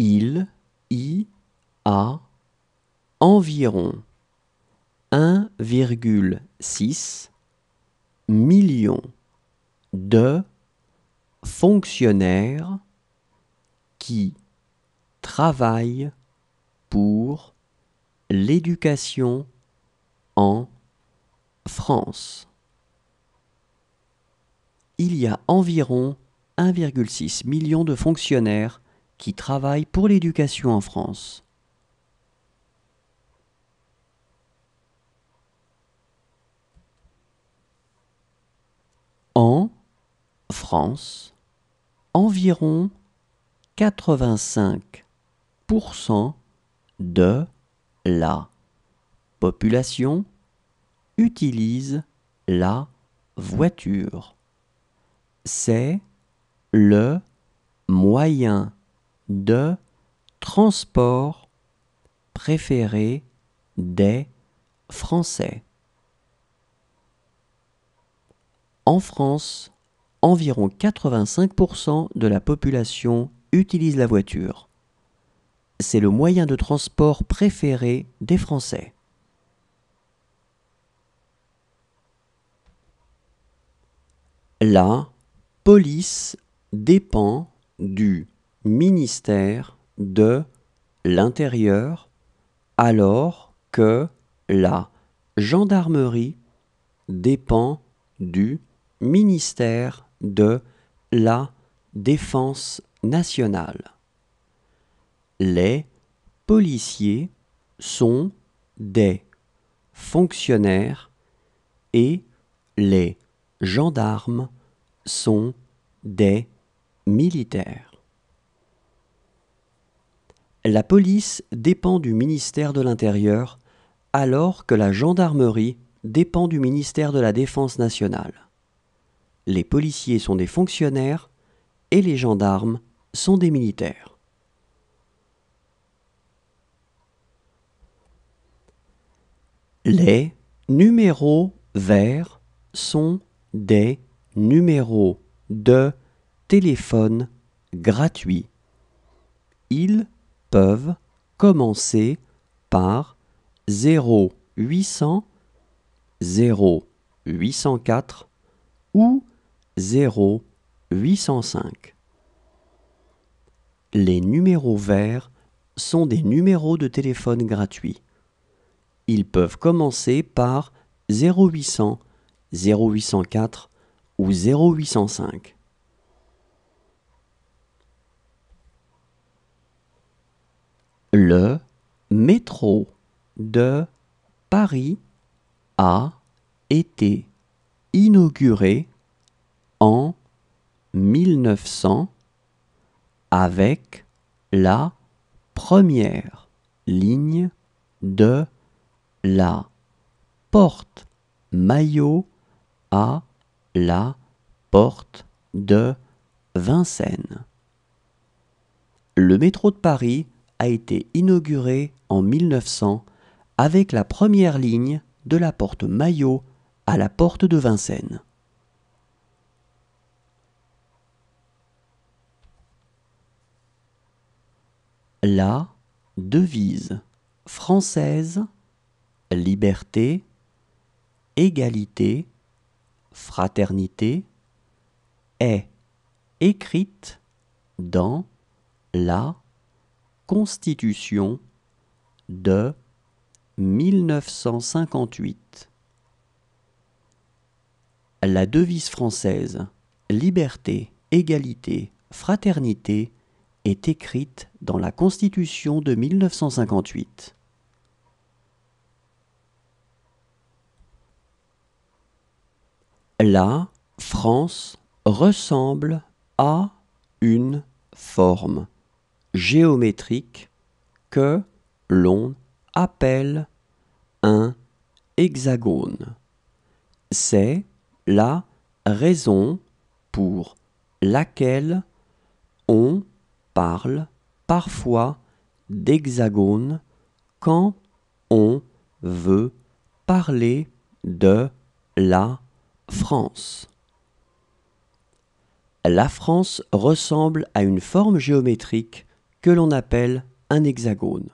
Il y a environ 1,6 million de fonctionnaires qui travaillent pour l'éducation en France. Il y a environ 1,6 million de fonctionnaires qui travaillent pour l'éducation en France. En France, environ 85% de la population utilise la voiture. C'est le moyen de transport préféré des Français. En France, environ 85% de la population utilise la voiture. C'est le moyen de transport préféré des Français. La police dépend du ministère de l'Intérieur, alors que la gendarmerie dépend du ministère de la Défense nationale. Les policiers sont des fonctionnaires et les gendarmes sont des militaires. La police dépend du ministère de l'Intérieur, alors que la gendarmerie dépend du ministère de la Défense nationale. Les policiers sont des fonctionnaires et les gendarmes sont des militaires. Les numéros verts sont des numéros de téléphone gratuits. Ils peuvent commencer par 0800, 0804 ou 0805. Les numéros verts sont des numéros de téléphone gratuits. Ils peuvent commencer par 0800, 0804 ou 0805. Le métro de Paris a été inauguré en 1900 avec la première ligne de la porte Maillot à la porte de Vincennes. Le métro de Paris a été inauguré en 1900 avec la première ligne de la porte Maillot à la porte de Vincennes. La devise française liberté, égalité, fraternité est écrite dans la Constitution de 1958. La devise française liberté, égalité, fraternité est écrite dans la Constitution de 1958. La France ressemble à une forme géométrique que l'on appelle un hexagone. C'est la raison pour laquelle on parle parfois d'hexagone quand on veut parler de la France. La France ressemble à une forme géométrique que l'on appelle un hexagone.